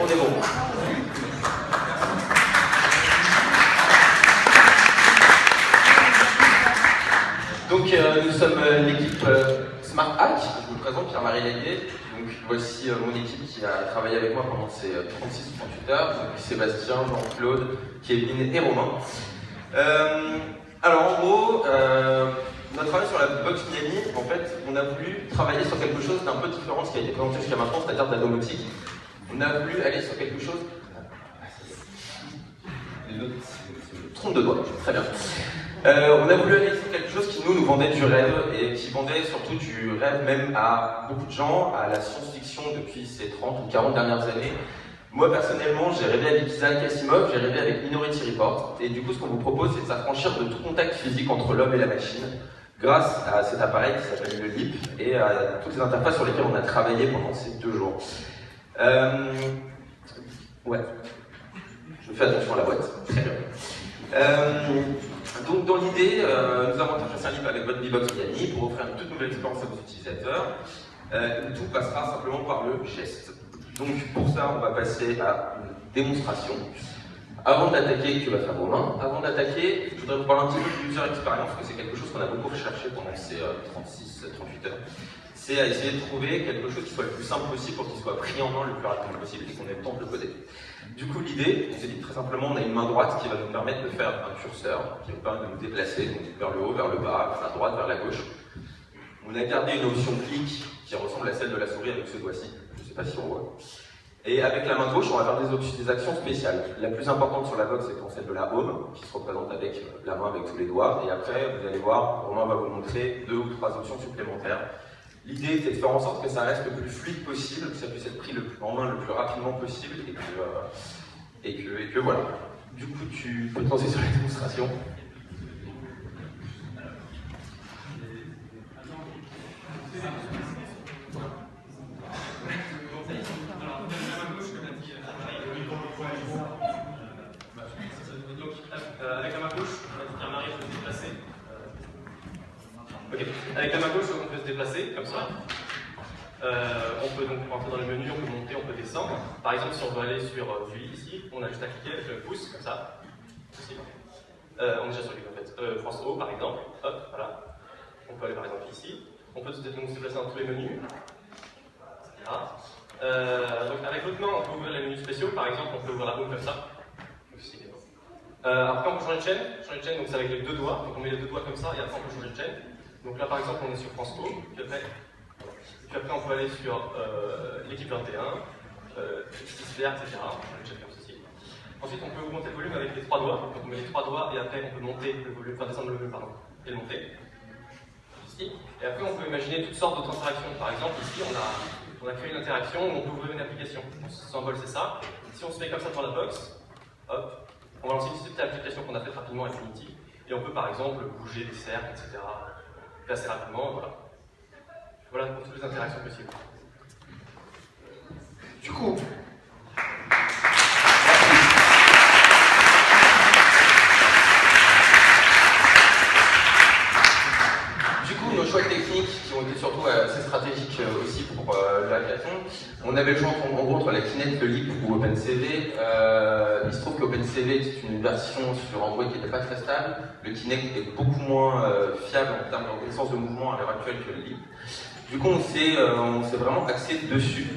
On est bon. Donc nous sommes l'équipe Smart Hack. Je vous présente Pierre-Marie Laguier. Donc voici mon équipe qui a travaillé avec moi pendant ces 36 ou 38 heures. Donc Sébastien, Jean-Claude, Kevin et Romain. Alors en gros, notre travail sur la box Miami, en fait, on a voulu travailler sur quelque chose d'un peu différent de ce qui a été présenté jusqu'à maintenant, c'est-à-dire de la domotique. On a voulu aller sur quelque chose. Trompe de doigts, très bien. On a voulu aller sur quelque chose qui nous vendait du rêve et qui vendait surtout du rêve même à beaucoup de gens, à la science-fiction depuis ces 30 ou 40 dernières années. Moi personnellement, j'ai rêvé avec Isaac Asimov, j'ai rêvé avec Minority Report, et du coup ce qu'on vous propose c'est de s'affranchir de tout contact physique entre l'homme et la machine grâce à cet appareil qui s'appelle le LEAP et à toutes les interfaces sur lesquelles on a travaillé pendant ces 2 jours. Ouais, je fais attention à la boîte, très bien. Donc dans l'idée, nous avons interfacé un LEAP avec votre V-Box Miami pour offrir une toute nouvelle expérience à vos utilisateurs. Tout passera simplement par le geste. Donc pour ça, on va passer à une démonstration. Avant d'attaquer, que va faire Romain, avant d'attaquer, je voudrais vous parler un petit peu de l'user experience, parce que c'est quelque chose qu'on a beaucoup recherché pendant ces 36-38 heures. C'est à essayer de trouver quelque chose qui soit le plus simple possible pour qu'il soit pris en main le plus rapidement possible et qu'on ait le temps de le coder. Du coup, l'idée, on s'est dit très simplement, on a une main droite qui va nous permettre de faire un curseur, qui va nous permettre de nous déplacer donc vers le haut, vers le bas, vers la droite, vers la gauche. On a gardé une option clic qui ressemble à celle de la souris avec ce doigt-ci. Je ne sais pas si on voit. Et avec la main gauche, on va faire des actions spéciales. La plus importante sur la box, c'est celle de la home, qui se représente avec la main avec tous les doigts. Et après, vous allez voir, Romain va vous montrer 2 ou 3 options supplémentaires. L'idée était de faire en sorte que ça reste le plus fluide possible, que ça puisse être pris en main le plus rapidement possible, et que voilà. Du coup, tu peux te lancer sur la démonstration. Avec la main gauche, Pierre-Marie peut se déplacer. Ok. Avec la main gauche, on peut se déplacer, comme ça. On peut donc rentrer dans le menu, on peut monter, on peut descendre. Par exemple, si on veut aller sur Vue ici, on a juste à cliquer avec le pouce, comme ça. Ici. On est déjà sur Vue en fait. France O, par exemple. Hop, voilà. On peut aller par exemple ici. On peut donc se déplacer dans tous les menus. Etc. Donc avec l'autre main, on peut ouvrir les menus spéciaux. Par exemple, on peut ouvrir la home comme ça. Après on peut changer de chaîne, donc c'est avec les 2 doigts, donc on met les 2 doigts comme ça et après on peut changer de chaîne. Donc là par exemple on est sur France O, puis après on peut aller sur l'équipe 21, Sphère, etc. On peut changer de chaîne comme ceci. Ensuite on peut augmenter le volume avec les 3 doigts, donc on met les 3 doigts et après on peut monter le volume, enfin descendre le volume pardon, et le monter. Ici. Et après on peut imaginer toutes sortes d'autres interactions. Par exemple ici on a créé une interaction où on peut ouvrir une application. Ce symbole c'est ça. Si on se met comme ça dans la box, hop. On va lancer une petite application qu'on a faite rapidement avec Unity. Et on peut par exemple bouger des cercles, etc. Assez rapidement, voilà. Voilà pour toutes les interactions possibles. Du coup, nos choix techniques qui ont été surtout assez stratégiques aussi pour le hackathon. On avait le choix en gros entre la Kinect, le LEAP ou OpenCV. Il se trouve que OpenCV c'est une version sur Android qui n'était pas très stable. Le Kinect est beaucoup moins fiable en termes de reconnaissance de mouvement à l'heure actuelle que le LEAP. Du coup, on s'est vraiment axé dessus.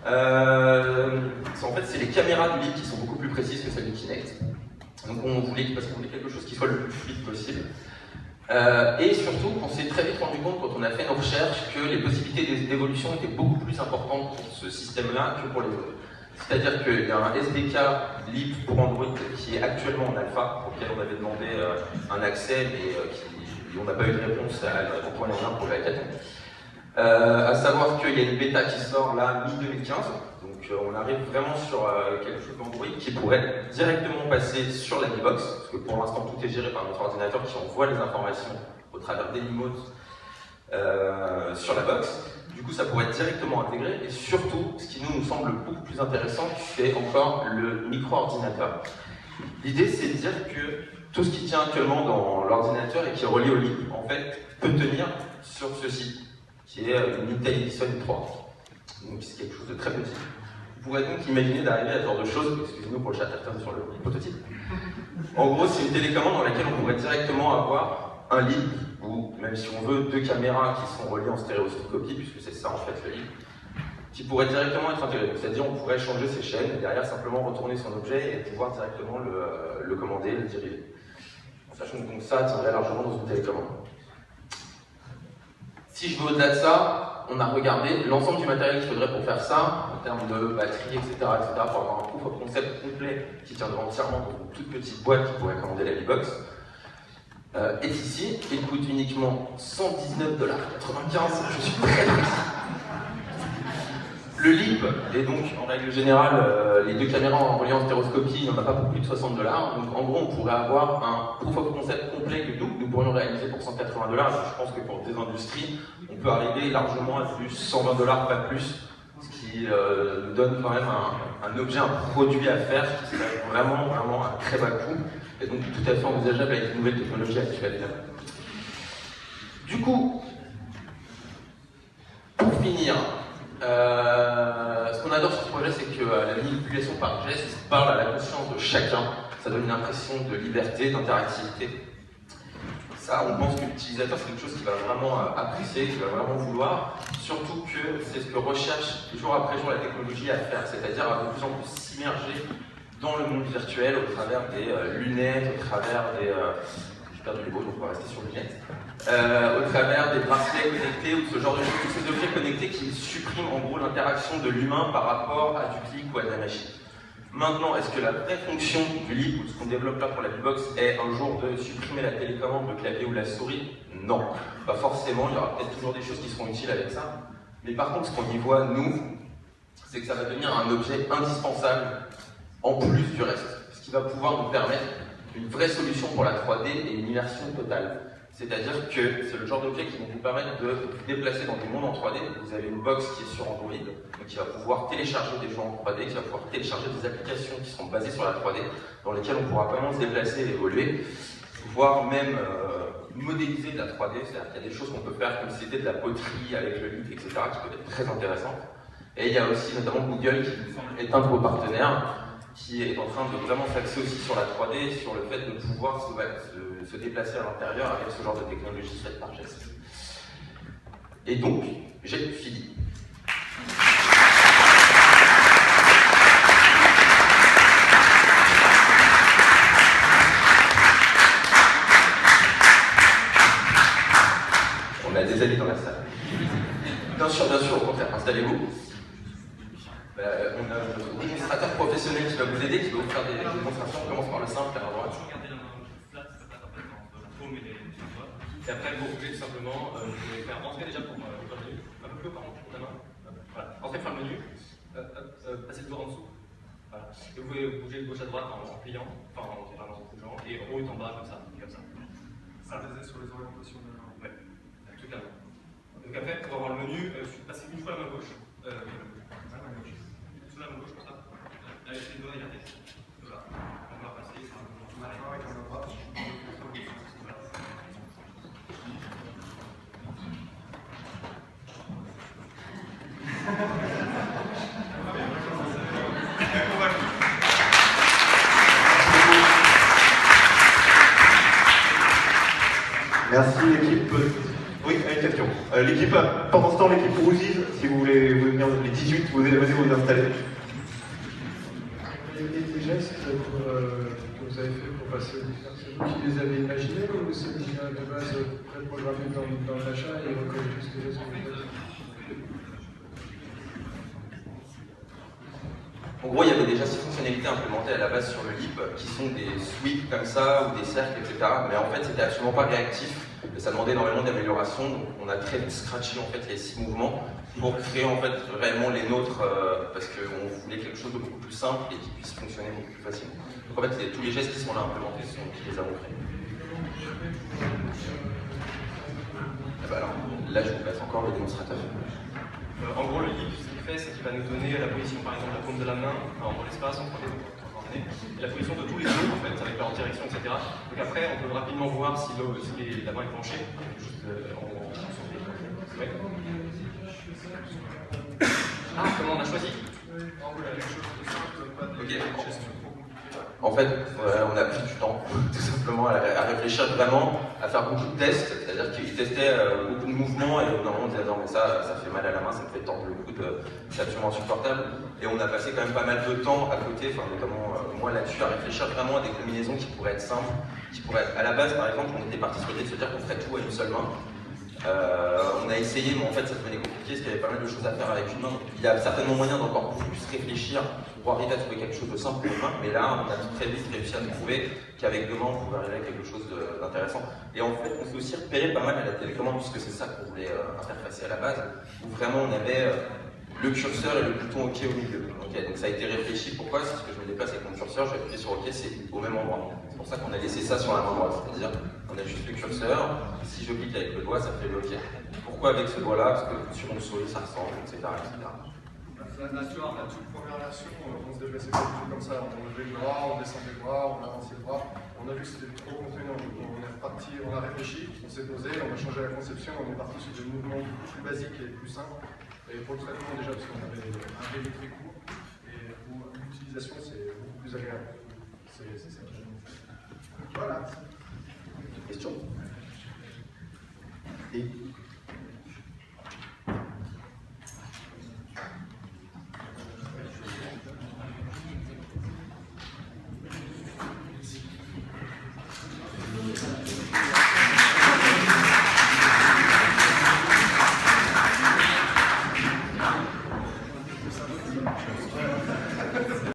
En fait, c'est les caméras du LEAP qui sont beaucoup plus précises que celles du Kinect. Donc on voulait quelque chose qui soit le plus fluide possible. Et surtout, on s'est très vite rendu compte quand on a fait nos recherches que les possibilités d'évolution étaient beaucoup plus importantes pour ce système-là que pour les autres. C'est-à-dire qu'il y a un SDK LEAP pour Android qui est actuellement en alpha, pour lequel on avait demandé un accès, mais on n'a pas eu de réponse au point en pour le hackathon. À savoir qu'il y a une bêta qui sort là mi-2015, donc on arrive vraiment sur quelque chose d'Android qui pourrait directement passer sur la V-Box, parce que pour l'instant tout est géré par notre ordinateur qui envoie les informations au travers d'Animotes sur la box. Du coup ça pourrait être directement intégré, et surtout, ce qui nous semble beaucoup plus intéressant, c'est encore le micro-ordinateur. L'idée c'est de dire que tout ce qui tient actuellement dans l'ordinateur et qui est relié au LEAP, en fait, peut tenir sur ceci, qui est une Intel Edison 3. Donc c'est quelque chose de très petit. On pourrait donc imaginer d'arriver à ce genre de choses, excusez-nous pour le chatterton sur le prototype. En gros, c'est une télécommande dans laquelle on pourrait directement avoir un lead, ou même si on veut, 2 caméras qui sont reliées en stéréoscopie, puisque c'est ça en fait le lead, qui pourrait directement être intégré. C'est-à-dire on pourrait changer ses chaînes et derrière simplement retourner son objet et pouvoir directement le commander, le diriger. En sachant que donc ça tiendrait largement dans une télécommande. Si je veux au-delà de ça, on a regardé l'ensemble du matériel qu'il faudrait pour faire ça, en termes de batterie, etc., pour avoir un proof of concept complet qui tiendrait entièrement dans une toute petite boîte qui pourrait commander la V-Box. Est ici, il coûte uniquement 119,95 $, je suis très précis. Le LIP, et donc en règle générale, les 2 caméras en reliant en stéréoscopie, il n'y en a pas pour plus de 60 $. Donc en gros, on pourrait avoir un proof of concept complet que nous pourrions réaliser pour 180 $. Je pense que pour des industries, on peut arriver largement à plus 120 $, pas plus, ce qui nous donne quand même un objet, un produit à faire qui serait vraiment à très bas coût, et donc tout à fait envisageable avec les nouvelles technologies actuelles. Du coup, pour finir, ce qu'on adore sur ce projet, c'est que la manipulation par geste parle à la conscience de chacun. Ça donne une impression de liberté, d'interactivité. Ça, on pense que l'utilisateur, c'est quelque chose qu'il va vraiment apprécier, qu'il va vraiment vouloir, surtout que c'est ce que recherche jour après jour la technologie à faire, c'est-à-dire à de plus en plus s'immerger dans le monde virtuel au travers des lunettes, au travers des... j'ai perdu les mots, donc on va rester sur lunettes. Au travers des bracelets connectés ou ce genre de choses, tous ces objets connectés qui suppriment en gros l'interaction de l'humain par rapport à du clic ou à de la machine. Maintenant, est-ce que la vraie fonction du LIP ou de ce qu'on développe là pour la V-Box est un jour de supprimer la télécommande, le clavier ou la souris? Non, pas forcément, il y aura peut-être toujours des choses qui seront utiles avec ça. Mais par contre, ce qu'on y voit, nous, c'est que ça va devenir un objet indispensable en plus du reste. Ce qui va pouvoir nous permettre une vraie solution pour la 3D et une immersion totale. C'est-à-dire que c'est le genre d'objet qui vont vous permettre de vous déplacer dans des mondes en 3D. Vous avez une box qui est sur Android, donc qui va pouvoir télécharger des jeux en 3D, qui va pouvoir télécharger des applications qui seront basées sur la 3D, dans lesquelles on pourra vraiment se déplacer et évoluer, voire même modéliser de la 3D. C'est-à-dire qu'il y a des choses qu'on peut faire comme si c'était de la poterie avec le LIP, etc., qui peuvent être très intéressantes. Et il y a aussi notamment Google qui est un de vos partenaires, qui est en train de vraiment s'axer aussi sur la 3D, sur le fait de pouvoir se déplacer à l'intérieur avec ce genre de technologie faite par geste. Et donc, j'ai fini. On a des amis dans la salle. Bien sûr, au contraire, installez-vous. On a un démonstrateur professionnel qui va vous aider, qui va vous faire des démonstrations. On commence par le simple, à droite. Regardez la main flat, ça passe en fait entre la paume et les doigts. Et après, vous pouvez tout simplement vous pouvez faire entrer déjà pour le menu. Un peu plus haut, par contre, pour la main. Voilà. Entrer par le menu, passer le doigt en dessous. Voilà. Et vous pouvez bouger de gauche à droite en pliant, enfin en bougeant, et en haut et en bas, comme ça. Ça basé sur les orientations de la main. Ouais, tout à l'heure. Donc après, pour avoir le menu, passez une fois la main gauche. La main gauche comme ça, avec les doigts et la tête. Voilà. On va passer, ça va avec la main droite. Merci l'équipe. Oui, une question. L'équipe, pendant ce temps, l'équipe rougise, si vous voulez venir, les 18, vous allez vous installer. Les gestes que vous avez fait pour passer aux différents, c'est vous qui les avez imaginés ou c'est déjà de base préprogrammé dans l'achat et reconnaît tous les gestes que vous faites? En gros, il y avait déjà ces fonctionnalités implémentées à la base sur le LIP qui sont des sweeps comme ça ou des cercles, etc. Mais en fait, c'était absolument pas réactif. Et ça demandait énormément d'amélioration. Donc, on a très vite scratché en fait les 6 mouvements pour créer en fait réellement les nôtres parce qu'on voulait quelque chose de beaucoup plus simple et qui puisse fonctionner beaucoup plus facilement. Donc en fait, tous les gestes qui sont là implémentés sont qui les avons créés. Et ben alors, là, je vous passe encore le démonstrateur. En gros, le LIP, ce qu'il fait, c'est qu'il va nous donner la position, par exemple, de la paume de la main dans l'espace, en 3D, et la position de tous les os, en fait, avec leur direction, etc. Donc après, on peut rapidement voir si la main est penchée, juste en haut, ouais. Ah, comment on a choisi? Oui, quelque chose de simple, pas de gestion trop compliquée. En fait, on a pris du temps, tout simplement, à réfléchir vraiment, à faire beaucoup de tests, c'est-à-dire qu'ils testaient beaucoup de mouvements, et au bout d'un moment, on disait non, mais ça fait mal à la main, ça me fait tordre le coude, c'est absolument insupportable. Et on a passé quand même pas mal de temps à côté, enfin, notamment moi là-dessus, à réfléchir vraiment à des combinaisons qui pourraient être simples, qui pourraient être... À la base, par exemple, on était parti sur l'idée de se dire qu'on ferait tout à une seule main. On a essayé, mais en fait ça devenait compliqué parce qu'il y avait pas mal de choses à faire avec une main. Il y a certainement moyen d'encore plus réfléchir pour arriver à trouver quelque chose de simple pour une main, mais là on a très vite réussi à trouver qu'avec deux mains on pouvait arriver à quelque chose d'intéressant. Et en fait on s'est aussi repéré pas mal à la télécommande, puisque c'est ça qu'on voulait interfacer à la base, où vraiment on avait le curseur et le bouton OK au milieu. Okay, donc ça a été réfléchi. Pourquoi? C'est parce que je me déplace avec mon curseur, je vais appuyer sur OK, c'est au même endroit. C'est pour ça qu'on a laissé ça sur la main droite, c'est-à-dire on a juste le curseur, si je clique avec le doigt, ça fait le OK. Pourquoi avec ce doigt-là? Parce que sur une souris ça ressemble, etc. La toute première version, on se déplaçait pas du tout comme ça. On levait le bras, on descendait le bras, on avançait le bras. On a vu que c'était trop contraignant. On est reparti, on a réfléchi, on s'est posé, on a changé la conception, on est parti sur des mouvements plus basiques et plus simples. Et pour le traitement déjà, parce qu'on avait un délai très court, et pour l'utilisation, c'est beaucoup plus agréable. C'est ça qui gêne. Voilà. Question? Et